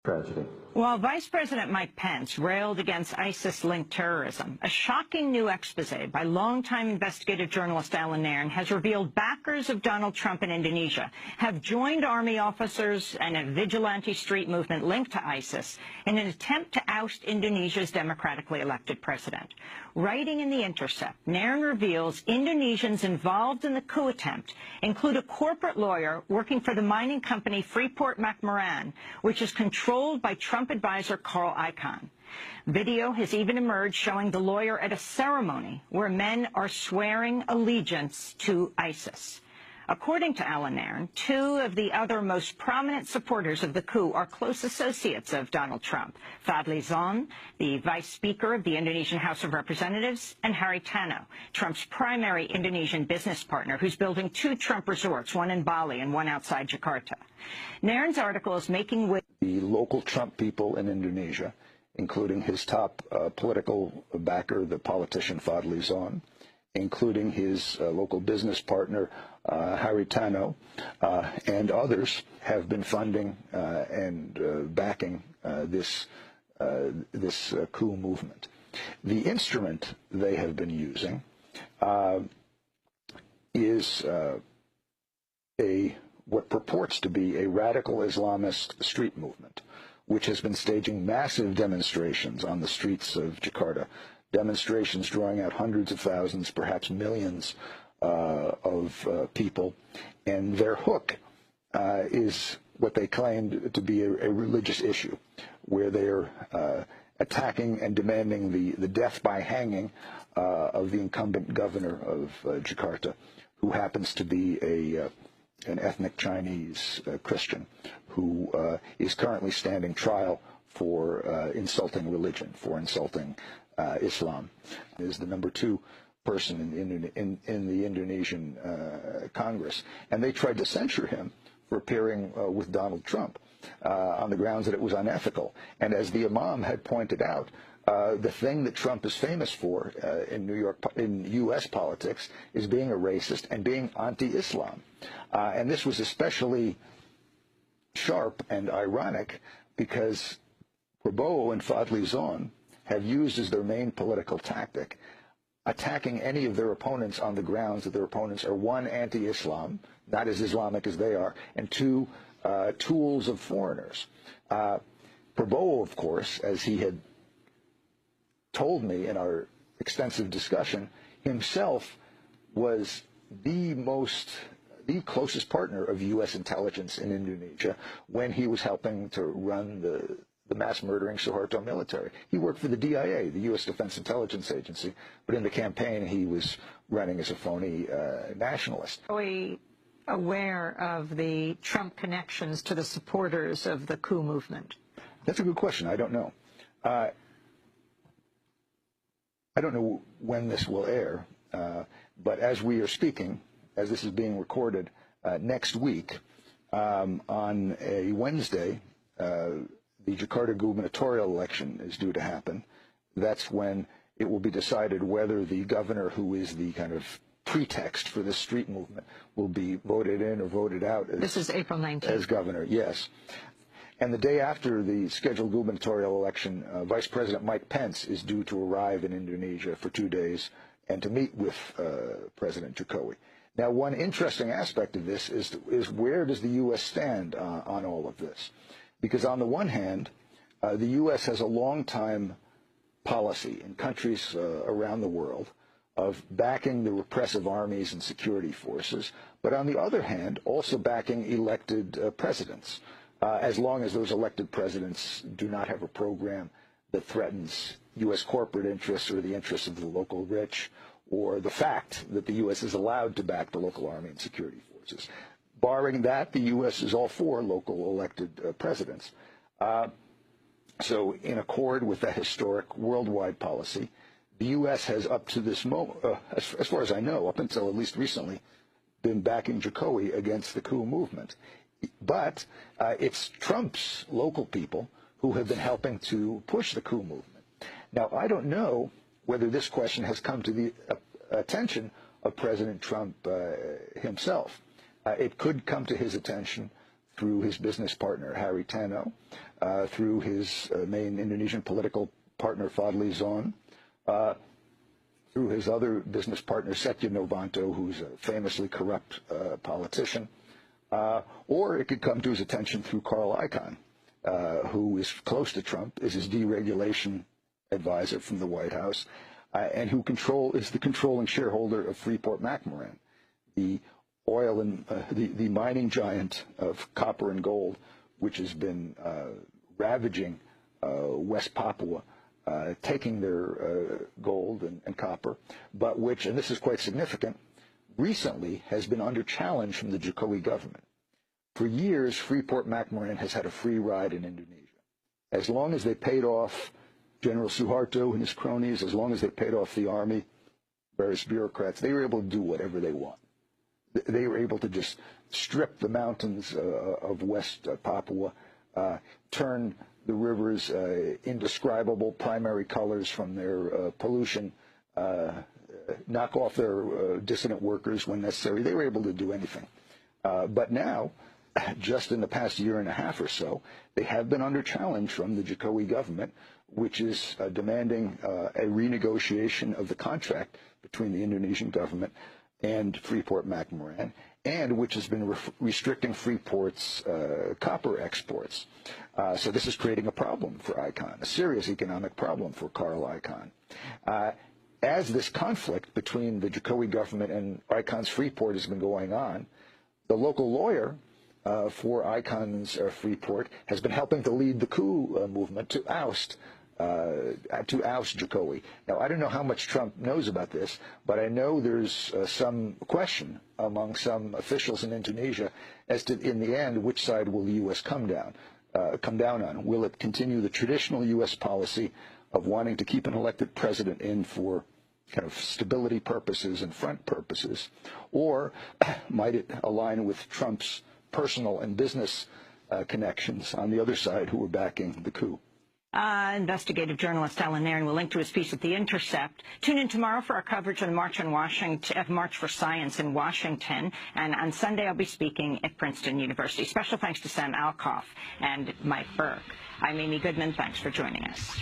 Tragedy. While Vice President Mike Pence railed against ISIS-linked terrorism, a shocking new expose by longtime investigative journalist Alan Nairn has revealed backers of Donald Trump in Indonesia have joined army officers and a vigilante street movement linked to ISIS in an attempt to oust Indonesia's democratically elected president. Writing in The Intercept, Nairn reveals Indonesians involved in the coup attempt include a corporate lawyer working for the mining company Freeport-McMoran, which is controlled by Trump advisor Carl Icahn. Video has even emerged showing the lawyer at a ceremony where men are swearing allegiance to ISIS. According to Alan Nairn, two of the other most prominent supporters of the coup are close associates of Donald Trump: Fadli Zon, the vice speaker of the Indonesian House of Representatives, and Harry Tano, Trump's primary Indonesian business partner, who's building two Trump resorts, one in Bali and one outside Jakarta. Nairn's article is making with the local Trump people in Indonesia, including his top political backer, the politician Fadli Zon, including his local business partner, Harry Tano, and others have been funding and backing this coup movement. The instrument they have been using is what purports to be a radical Islamist street movement, which has been staging massive demonstrations on the streets of Jakarta, demonstrations drawing out hundreds of thousands, perhaps millions of people. And their hook is what they claimed to be a religious issue, where they're attacking and demanding the death by hanging of the incumbent governor of Jakarta, who happens to be an ethnic Chinese Christian who is currently standing trial for insulting religion, for insulting Islam. Is the number 2 person in the Indonesian Congress. And they tried to censure him for appearing with Donald Trump on the grounds that it was unethical. And as the imam had pointed out, the thing that Trump is famous for in U.S. politics is being a racist and being anti-Islam. And this was especially sharp and ironic because Prabowo and Fadli Zon have used as their main political tactic attacking any of their opponents on the grounds that their opponents are, 1, anti-Islam, not as Islamic as they are, and 2, tools of foreigners. Prabowo, of course, as he had told me in our extensive discussion, himself was the closest partner of U.S. intelligence in Indonesia when he was helping to run the mass murdering Suharto military. He worked for the DIA, the U.S. Defense Intelligence Agency, but in the campaign he was running as a phony nationalist. Are we aware of the Trump connections to the supporters of the coup movement? That's a good question. I don't know. I don't know when this will air, but as we are speaking, as this is being recorded, next week, on a Wednesday, the Jakarta gubernatorial election is due to happen. That's when it will be decided whether the governor, who is the kind of pretext for this street movement, will be voted in or voted out this is April 19th. As governor, yes. And the day after the scheduled gubernatorial election, Vice President Mike Pence is due to arrive in Indonesia for 2 days and to meet with President Jokowi. Now, one interesting aspect of this is where does the U.S. stand on all of this? Because on the one hand, the U.S. has a long-time policy in countries around the world of backing the repressive armies and security forces, but on the other hand, also backing elected presidents, as long as those elected presidents do not have a program that threatens U.S. corporate interests or the interests of the local rich, or the fact that the U.S. is allowed to back the local army and security forces. Barring that, the U.S. is all for local elected presidents. So in accord with that historic worldwide policy, the U.S. has up to this moment, as far as I know, up until at least recently, been backing Jokowi against the coup movement. But it's Trump's local people who have been helping to push the coup movement. Now, I don't know whether this question has come to the attention of President Trump himself. It could come to his attention through his business partner, Harry Tano, through his main Indonesian political partner, Fadli Zon, through his other business partner, Setia Novanto, who's a famously corrupt politician, or it could come to his attention through Carl Icahn, who is close to Trump, is his deregulation advisor from the White House, and who is the controlling shareholder of Freeport-McMoRan, the oil and the mining giant of copper and gold, which has been ravaging West Papua, taking their gold and copper, but which, and this is quite significant, recently has been under challenge from the Jokowi government. For years, Freeport-McMoRan has had a free ride in Indonesia. As long as they paid off General Suharto and his cronies, as long as they paid off the army, various bureaucrats, they were able to do whatever they want. They were able to just strip the mountains of West Papua, turn the rivers indescribable primary colors from their pollution, knock off their dissident workers when necessary. They were able to do anything. But now, just in the past year and a half or so, they have been under challenge from the Jokowi government, which is demanding a renegotiation of the contract between the Indonesian government and Freeport-McMoRan, and which has been restricting Freeport's copper exports. So this is creating a problem for Icahn, a serious economic problem for Carl Icahn. As this conflict between the Jokowi government and Icahn's Freeport has been going on, the local lawyer for Icahn's Freeport has been helping to lead the coup movement to oust Jokowi. Now, I don't know how much Trump knows about this, but I know there's some question among some officials in Indonesia as to, in the end, which side will the U.S. come down on. Will it continue the traditional U.S. policy of wanting to keep an elected president in for kind of stability purposes and front purposes, or might it align with Trump's personal and business connections on the other side who are backing the coup? Investigative journalist Nairn will link to his piece at The Intercept. Tune in tomorrow for our coverage of the March for Science in Washington. And on Sunday, I'll be speaking at Princeton University. Special thanks to Sam Alcoff and Mike Burke. I'm Amy Goodman. Thanks for joining us.